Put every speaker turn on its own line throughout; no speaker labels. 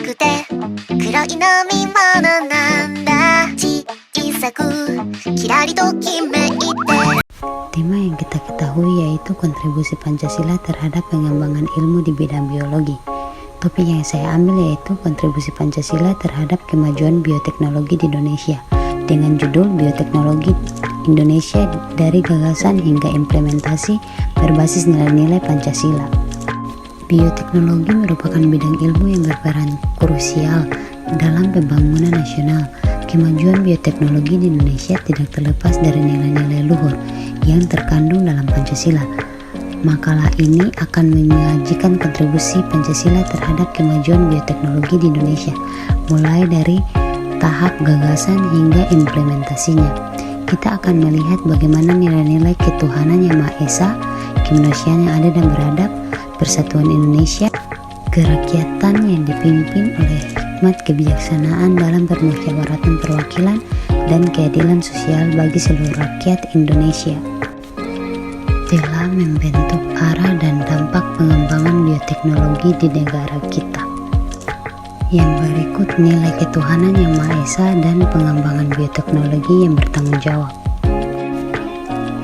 くて黒い飲み物なんだ小さくキラリときめいて
Tema yang kita ketahui yaitu kontribusi Pancasila terhadap pengembangan ilmu di bidang biologi. Topik yang saya ambil yaitu kontribusi Pancasila terhadap kemajuan bioteknologi di Indonesia dengan judul Bioteknologi Indonesia dari gagasan hingga implementasi berbasis nilai-nilai Pancasila. Bioteknologi merupakan bidang ilmu yang berperan krusial dalam pembangunan nasional. Kemajuan bioteknologi di Indonesia tidak terlepas dari nilai-nilai luhur yang terkandung dalam Pancasila. Makalah ini akan menyajikan kontribusi Pancasila terhadap kemajuan bioteknologi di Indonesia, mulai dari tahap gagasan hingga implementasinya. Kita akan melihat bagaimana nilai-nilai ketuhanan yang Maha Esa, kemanusiaan yang adil dan beradab, persatuan Indonesia, kerakyatan yang dipimpin oleh hikmat kebijaksanaan dalam permusyawaratan perwakilan dan keadilan sosial bagi seluruh rakyat Indonesia telah membentuk arah dan dampak pengembangan bioteknologi di negara kita. Yang berikut nilai ketuhanan yang Maha Esa dan pengembangan bioteknologi yang bertanggung jawab.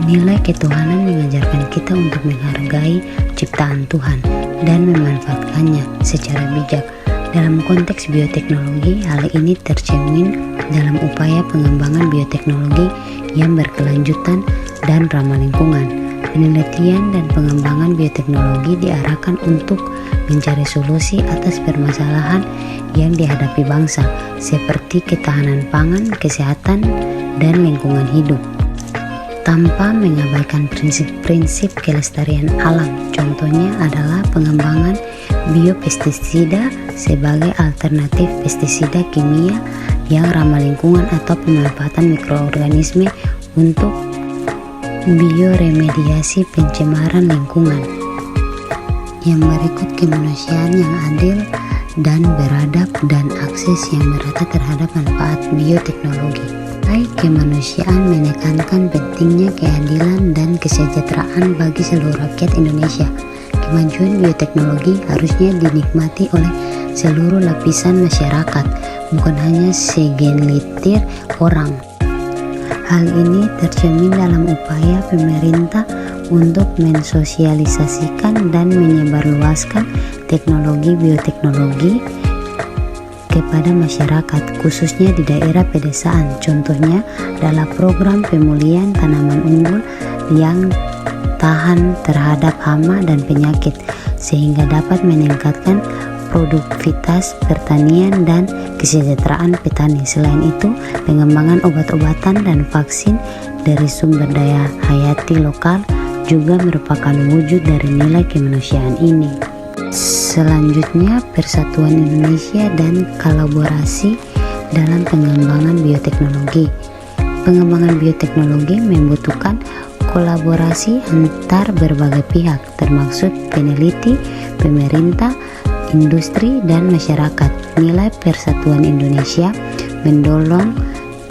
Nilai ketuhanan mengajarkan kita untuk menghargai ciptaan Tuhan dan memanfaatkannya secara bijak. Dalam konteks bioteknologi, hal ini tercermin dalam upaya pengembangan bioteknologi yang berkelanjutan dan ramah lingkungan. Penelitian dan pengembangan bioteknologi diarahkan untuk mencari solusi atas permasalahan yang dihadapi bangsa, seperti ketahanan pangan, kesehatan, dan lingkungan hidup, tanpa mengabaikan prinsip-prinsip kelestarian alam. Contohnya adalah pengembangan biopestisida sebagai alternatif pestisida kimia yang ramah lingkungan atau pemanfaatan mikroorganisme untuk bioremediasi pencemaran lingkungan. Yang berikut kemanusiaan yang adil dan beradab dan akses yang merata terhadap manfaat bioteknologi. Kemanusiaan menekankan pentingnya keadilan dan kesejahteraan bagi seluruh rakyat Indonesia. Kemajuan bioteknologi harusnya dinikmati oleh seluruh lapisan masyarakat, bukan hanya segelintir orang. Hal ini tercermin dalam upaya pemerintah untuk mensosialisasikan dan menyebarluaskan teknologi bioteknologi kepada masyarakat, khususnya di daerah pedesaan. Contohnya adalah program pemulihan tanaman unggul yang tahan terhadap hama dan penyakit, sehingga dapat meningkatkan produktivitas pertanian dan kesejahteraan petani. Selain itu, pengembangan obat-obatan dan vaksin dari sumber daya hayati lokal juga merupakan wujud dari nilai kemanusiaan ini. Selanjutnya, persatuan Indonesia dan kolaborasi dalam pengembangan bioteknologi. Pengembangan bioteknologi membutuhkan kolaborasi antar berbagai pihak, termasuk peneliti, pemerintah, industri, dan masyarakat. Nilai persatuan Indonesia mendorong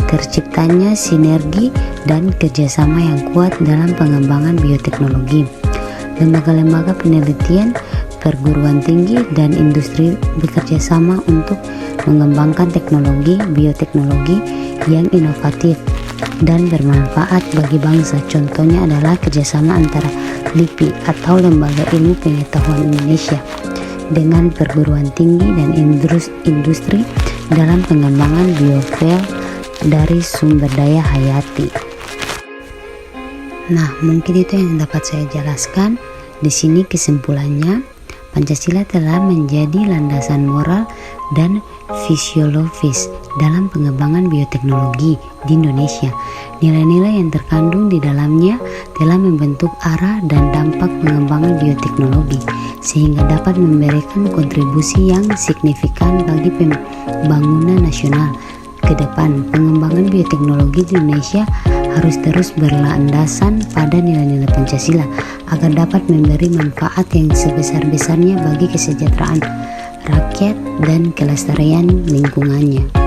terciptanya sinergi dan kerjasama yang kuat dalam pengembangan bioteknologi. Lembaga-lembaga penelitian, perguruan tinggi, dan industri bekerja sama untuk mengembangkan teknologi bioteknologi yang inovatif dan bermanfaat bagi bangsa. Contohnya adalah kerjasama antara LIPI atau Lembaga Ilmu Pengetahuan Indonesia dengan perguruan tinggi dan industri dalam pengembangan biofuel dari sumber daya hayati. Nah, mungkin itu yang dapat saya jelaskan. Di sini kesimpulannya, Pancasila telah menjadi landasan moral dan fisiologis dalam pengembangan bioteknologi di Indonesia. Nilai-nilai yang terkandung di dalamnya telah membentuk arah dan dampak pengembangan bioteknologi, sehingga dapat memberikan kontribusi yang signifikan bagi pembangunan nasional ke depan. Pengembangan bioteknologi di Indonesia harus terus berlandasan pada nilai-nilai Pancasila agar dapat memberi manfaat yang sebesar-besarnya bagi kesejahteraan rakyat dan kelestarian lingkungannya.